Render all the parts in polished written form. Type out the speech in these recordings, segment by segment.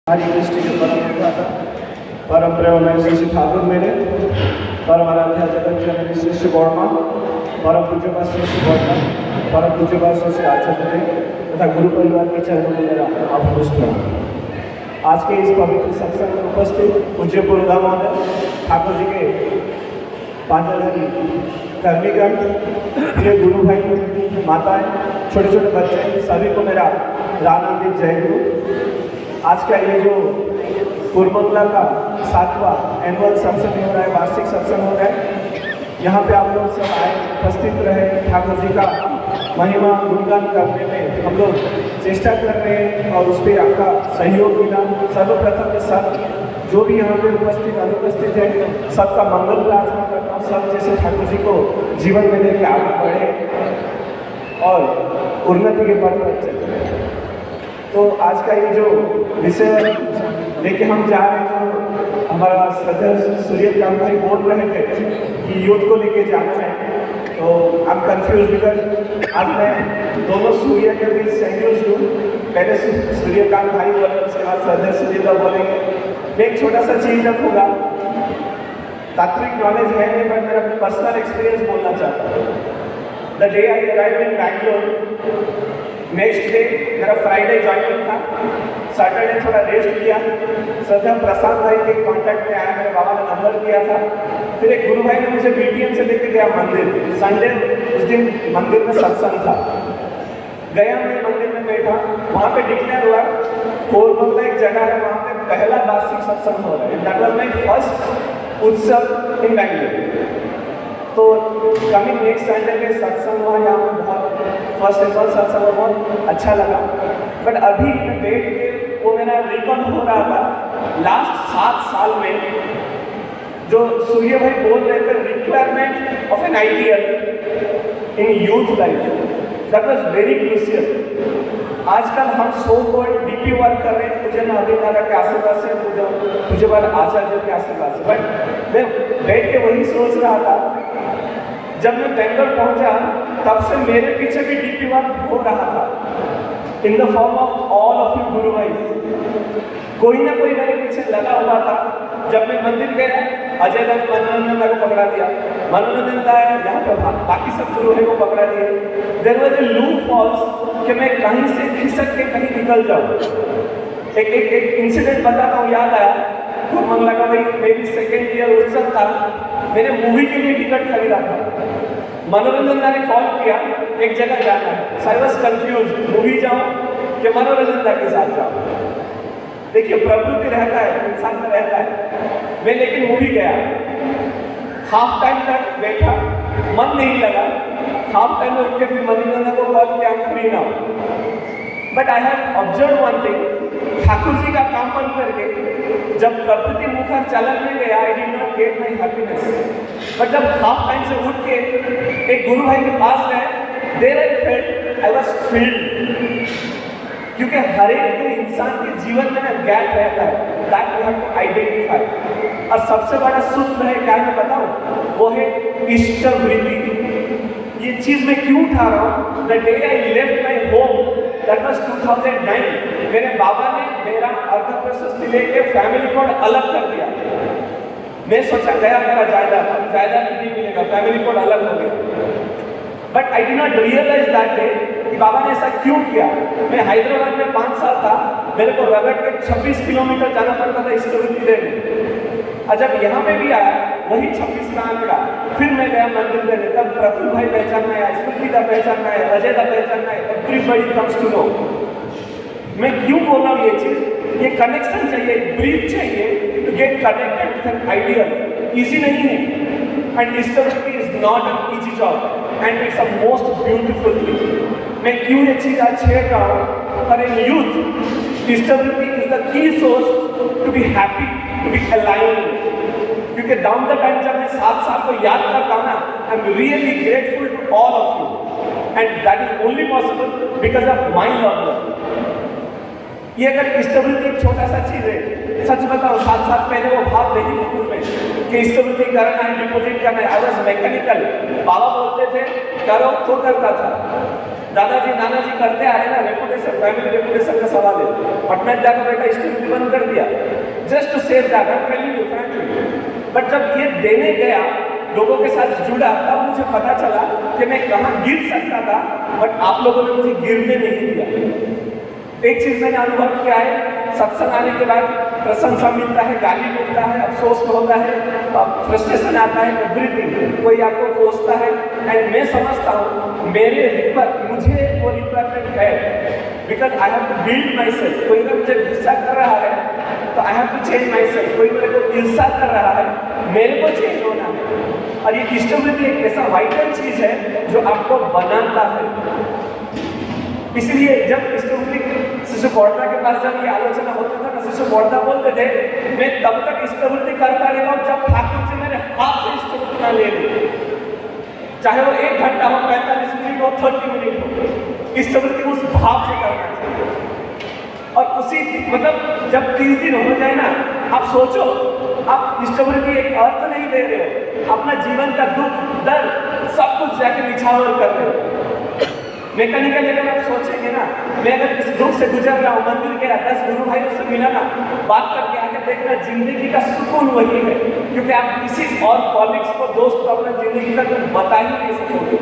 आज दृष्टि के परम प्रेममय श्री ठाकुर मेरे परम आराध्य जगत जननी श्री श्री गौरमा परम पूज्यपाद श्री श्री गौरमा परम पूज्यपाद श्री श्री आचार्य तथा गुरु परिवार के चरणों में मेरा आभार प्रणाम। आज के इस पवित्र सत्संग में उपस्थित पूज्य पुरोधा महोदय, ठाकुर जी के पांचधारी कर्मीगण, प्रिय गुरु भाई, माताएं, छोटे छोटे बच्चे, सभी को मेरा रामानंदित जय गुरु। आज का ये जो कुरमंगला का 7वां एनुअल सत्संग हो रहा है, वार्षिक सत्संग हो रहा है, यहाँ पे आप लोग सब आए उपस्थित रहे। ठाकुर जी का महिमा गुणगान करने में हम लोग चेष्टा कर रहे हैं और उस पर आपका सहयोग मिला। सर्वप्रथम में सब जो भी यहाँ पे उपस्थित अनुपस्थित है, सबका मंगल प्रार्थना करता हूँ। सब जैसे ठाकुर जी को जीवन में लेके आगे बढ़े और उन्नति के पथ पर चले। तो आज का ये जो विषय लेके हम जा रहे हैं, जो हमारा सदस्य सूर्यकांत भाई बोल रहे थे कि यूथ को लेके जाना है, तो आप कंफ्यूज बिकॉज आज मैं दोनों सूर्य के बीच संयुक्त हूँ। पहले सूर्यकांत भाई बोले, उसके बाद सदस्य सूर्यदा बोलेंगे। मैं एक छोटा सा चीज रखूँगा, तात्विक नॉलेज है नहीं, बट मेरा पर्सनल एक्सपीरियंस बोलना चाहता हूँ। The day I arrive in Bangalore, next day मेरा फ्राइडे ज्वाइनिंग था, सैटरडे थोड़ा रेस्ट किया। सदा प्रसाद भाई के कांटेक्ट में आया, मेरे बाबा ने नंबर दिया था। फिर एक गुरु भाई ने मुझे बीटीएम से लेके गया मंदिर। संडे उस दिन मंदिर में सत्संग था, गया मैं मंदिर में बैठा। वहाँ पे डिक्लेयर हुआ कोरमंगला एक जगह है, वहाँ पे पहला वार्षिक सत्संग हो रहा है। दैट वाज माय फर्स्ट उत्सव इन बैंगलोर। तो कमिंग नेक्स्ट संडे के सत्संग हुआ, यहाँ पे बहुत फर्स्ट एनुअल सत्संग बहुत अच्छा लगा। बट अभी डेट के वो मेरा रिकॉल हो रहा था लास्ट 7 साल में, जो सूर्य भाई बोल रहे थे requirement of an ideal in youth life, that was very crucial. आजकल हम सो कॉल्ड डीपी वर्क कर रहे हैं, मुझे ना अभिनेता के आशीर्वाद से, मुझे बाद आचार्य के आशीर्वाद से। बट मैं बैठ के वही सोच रहा था, जब मैं बेंगलोर पहुंचा तब से मेरे पीछे भी डीपी वर्क हो रहा था in the form of all of you गुरु भाई। कोई ना कोई मेरे पीछे लगा हुआ था। जब मैं मंदिर गया, अजय दत्त मनोरंजन को पकड़ा दिया, मनोरंजन का यहाँ पर बाकी सब गुरु है वो पकड़ा दिए। There was a loopholes कि मैं कहीं से खिसक के कहीं निकल जाऊँ। एक इंसिडेंट बताता हूँ, याद आया। कुरमंगला का मे बी सेकेंड ईयर उत्सव था, मैंने मूवी के लिए टिकट खरीदा था। मनोरंजन ने कॉल किया, एक जगह जाना है। सो आई वाज कंफ्यूज, मूवी जाऊँ कि मनोरंजन के साथ जाऊँ। देखिए प्रवृत्ति रहता है, इंसान में रहता है। मैं लेकिन मूवी गया, हाफ टाइम तक बैठा, मन नहीं लगा। हाफ टाइम में उठ के फिर मनोरंजन को कॉल किया, फ्री ना हो। But I have observe one thing, Thakur ji का काम बंद करके जब प्रकृति मुखर चलन में गया, I did not get my happiness. But जब हाफ टाइम से उठ के एक गुरु भाई के पास गए, there I felt I was filled. क्योंकि हर एक इंसान के जीवन में ना गैप रहता है, that we have to identify. और सबसे बड़ा सूत्र है, क्या मैं बताऊं, वो है इष्ट वृत्ति। ये चीज मैं क्यों उठा रहा हूँ? The day I left my home, that was 2009, मेरे बाबा ने मेरा अर्ध प्रशस्ति लेके फैमिली कोड अलग कर दिया। मैं सोचा गया मेरा जायदाद, अभी जायदाद नहीं मिलेगा, फैमिली कोड अलग हो गया। But I did not realise that day कि बाबा ने ऐसा क्यों किया। मैं हैदराबाद में 5 साल था, मेरे को रगड़ के 26 किलोमीटर जाना पड़ता था स्तुति देने। और जब यहाँ पे भी आया, वही 26 कहाँ मिला। फिर मैं गया मंदिर देने, तब प्रफुल्ल भाई पहचानना है, स्मृति का पहचानना है, अजय का पहचानना है, एवरीबॉडी कम्स टू नो। मैं क्यों बोल रहा हूँ ये चीज? ये कनेक्शन चाहिए, ब्रीथ चाहिए to get connected with an ideal. Easy नहीं है, and stability is not an easy job, and it's a most beautiful thing. मैं क्यों ये चीज आज छेड़ रहा हूँ? For a youth, stability is the key source to be happy, to be aligned. क्योंकि डाउन द टाइम जब मैं 7 साल को याद करता हूँ ना, I am really grateful to all of you, and that is only possible because of my love. ये अगर स्टेबिलिटी एक छोटा सा चीज है, सच बताओ 7 साल पहले वो भाव नहीं थी मुझमें कि स्टेबिलिटी करना है, डिपॉजिट करना है। आई वाज मैकेनिकल, बाबा बोलते थे करो तो करता था। दादाजी नानाजी करते आ रहे ना, रेपुटेशन, फैमिली रेपुटेशन का सवाल है। पटना जाकर बेटा स्टडी बंद कर दिया just to save that, I am telling you frankly. But जब ये देने गया, लोगों के साथ जुड़ा, तब मुझे पता चला कि मैं कहाँ गिर सकता था, बट आप लोगों ने मुझे गिरने नहीं दिया। एक चीज मैंने अनुभव किया है, सत्संग आने के बाद प्रशंसा मिलता है, गाली मिलता है, अफसोस होता है, फ्रस्ट्रेशन आता है, एवरीथिंग, कोई आपको कोसता है। एंड मैं समझता हूँ मेरे मुझे वो रिक्वायरमेंट है, because I have to build myself. कोई अगर मुझे गुस्सा कर रहा है तो I have to change myself. कोई मेरे को ईर्षा कर रहा है, मेरे को चेंज होना है। और ये इष्टवृत्ति एक ऐसा वाइटल चीज है जो आपको बनाता है। इसलिए जब इष्टवृत्ति शिशु बौद्धा के पास जब ये आलोचना होता था ना, शिशु बौद्धा बोलते थे मैं तब तक इष्टवृत्ति करता रहेगा जब ठाकुर जी मेरे हाथ से इष्टवृत्ति ना ले ले, चाहे वो 1 घंटा हो, 45 मिनट हो, 30 मिनट हो, इष्टवृत्ति उस भाव से करना चाहिए। और उसी मतलब जब 30 दिन हो जाए ना, आप सोचो आप इष्टवृत्ति एक अर्थ नहीं दे रहे हो, अपना जीवन का दुख दर्द सब कुछ जाके निछावर कर रहे हो। मैकेनिकल अगर आप सोचेंगे ना, मैं अगर किसी दुख से गुजर रहा हूँ, मंदिर गया, 10 गुरु भाइयों से मिला ना, बात करके आके देखना, जिंदगी का सुकून वही है। क्योंकि आप किसी और कॉलिग्स को, दोस्त को अपना जिंदगी का कुछ बता ही नहीं सकोगे,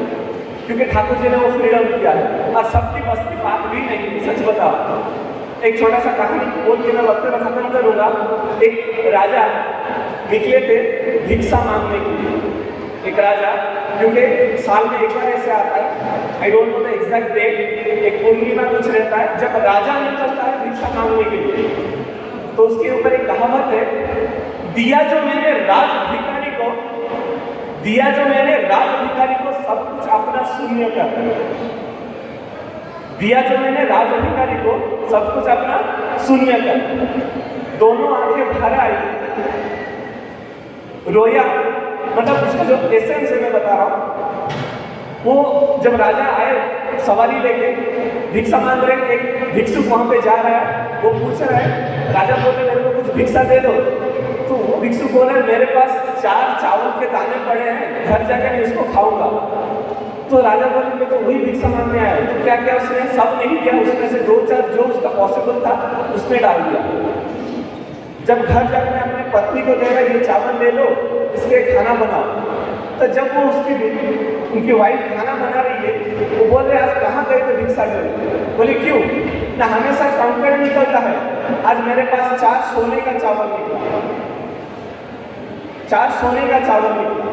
क्योंकि ठाकुर जी ने वो फ्रीडम दिया है। और सबकी बस की बात भी नहीं, सच बताओ। एक छोटा सा कहानी बोल के मैं वक्तव्य खत्म करूंगा। एक राजा निकले थे भिक्षा मांगने के लिए। एक राजा, क्योंकि साल में एक बार ऐसे आता है, I don't know the exact date, एक पूर्णिमा कुछ रहता है जब राजा निकलता है भिक्षा मांगने के लिए। तो उसके ऊपर एक कहावत है, दिया जो मैंने राज भिखारी को, दिया जो मैंने राज भिखारी को सब कुछ अपना शून्य कर, दिया जो मैंने राज भिखारी को सब कुछ अपना शून्य कर। दोनों आंखें भर आई, रोया। मतलब उसका जो एसेंस है मैं बता रहा हूँ, वो जब राजा आए सवारी लेके भिक्षा मांग रहे, एक भिक्षुक वहां पे जा रहा है, वो पूछ रहा है, राजा बोल रहे मेरे को कुछ भिक्षा दे दो। तो वो भिक्षुक बोल रहा है मेरे पास 4 चावल के दाने पड़े हैं, घर जाकर मैं उसको खाऊंगा। तो राजा बोले मैं तो वही भिक्षा मांगने आया। तो क्या क्या उसने सब नहीं किया, उसमें से 2-4 जो उसका पॉसिबल था उसमें डाल दिया। जब घर जाकर मैं अपनी पत्नी को दे रहा, ये चावल ले लो, इसके खाना बनाओ। तो जब वो उनकी वाइफ खाना बना रही है, वो बोल रहे आज कहाँ गए थे भिक्षा करने? बोले क्यों ना, हमेशा कंकड़ निकलता है, आज मेरे पास 4 सोने का चावल निकला, 4 सोने का चावल निकला।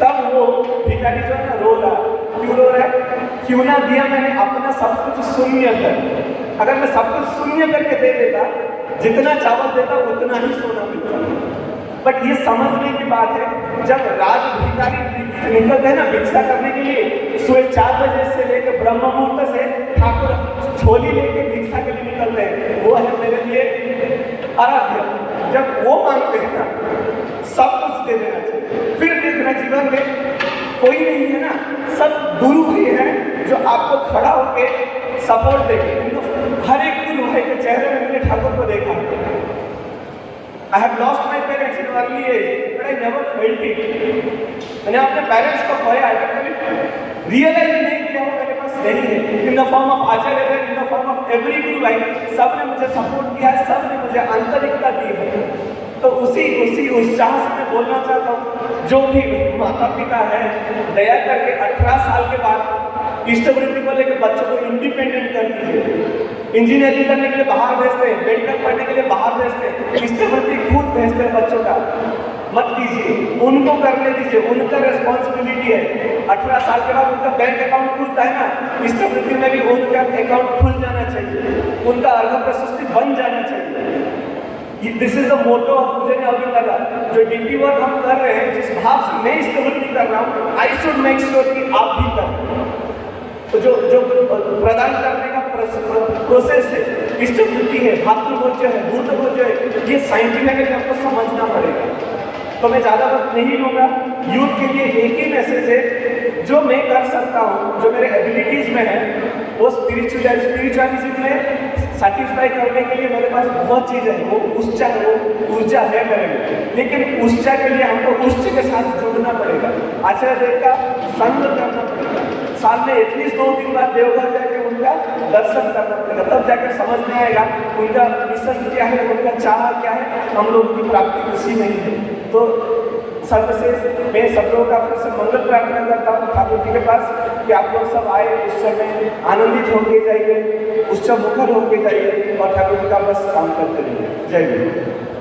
तब वो भिखारी जो है ना रो रहा, क्यों रो रहा है? क्यों ना दिया मैंने अपना सब कुछ शून्य कर। अगर मैं सब कुछ शून्य करके दे देता, जितना चावल देता उतना ही सोना मिलता। बट ये समझने की बात है, जब राज भिखारी निकलते हैं ना भिक्षा करने के लिए, सुबह 4 बजे से लेकर ब्रह्म मुहूर्त से ठाकुर झोली लेके भिक्षा के लिए निकलते हैं, वो है मेरे लिए आराध्य। जब वो मांगते हैं ना, सब कुछ दे देना चाहिए। फिर देखना जीवन में कोई नहीं है ना, सब गुरु भाई हैं जो आपको खड़ा होके सपोर्ट देंगे। हर एक गुरु भाई के चेहरे में मैंने ठाकुर को देखा। I have lost my parents in early age, but I never felt it. मैंने अपने पेरेंट्स को खोया, I कभी रियलाइज नहीं किया वो मेरे पास नहीं है। In the form of Acharya, in the form of every गुरु भाई, सब ने मुझे सपोर्ट किया है, सब ने मुझे आंतरिकता दी है। तो उसी उत्साह से मैं बोलना चाहता हूँ, जो भी माता पिता है, दया करके 18 साल के बाद इष्टवृत्ति को लेकर बच्चों को इंडिपेंडेंट कर दीजिए। इंजीनियरिंग करने के लिए बाहर भेजते हैं, मेडिकल पढ़ने के लिए बाहर भेजते हैं, इष्टवृत्ति खुद भेजते हैं बच्चों का। मत कीजिए, उनको करने दीजिए, उनका रिस्पॉन्सिबिलिटी है। 18 साल के बाद उनका बैंक अकाउंट खुलता है ना, इष्टवृत्ति में भी उनका अकाउंट खुल जाना चाहिए, उनका अर्घ प्रशस्ति बन जाना चाहिए। दिस इज द मोटो मुझे अभी लगा, जो डीपी वर्क हम कर रहे हैं, जिस भाव से मैं इष्टवृत्ति कर रहा हूँ, आई शुड मेक श्योर कि आप भी करें। तो जो प्रदान करने का प्रोसेस है, इष्टवृत्ति है, भातृभोज्य है, भूतभोज्य है, ये साइंटिफिकली आपको समझना पड़ेगा। तो मैं ज़्यादा वक्त नहीं लूँगा। यूथ के लिए एक ही मैसेज है, जो मैं कर सकता हूँ, जो मेरे एबिलिटीज़ में है, वो स्पिरिचुअलिज्म में सेटिस्फाई करने के लिए मेरे पास बहुत चीज़ है, वो ऊर्जा है मेरे में। लेकिन ऊर्जा के लिए हमको उच्च के साथ जुड़ना पड़ेगा, आचार्य देव का संग करना पड़ेगा, साल में एटलीस्ट 2 दिन बाद देवघर जाके उनका दर्शन करना पड़ेगा, तब जाकर समझ में आएगा उनका मिशन क्या है, उनका चाह क्या है, हम लोग की प्राप्ति उसी में ही है। तो सर्वश्रेष्ठ मैं सब लोगों का फिर से मंगल प्रार्थना करता हूँ ठाकुर जी के पास कि आप लोग सब आए उत्सव में आनंदित होके जाइए, उत्सव मुखर होके जाइए और ठाकुर जी का बस काम करते रहिए। जय गुरु।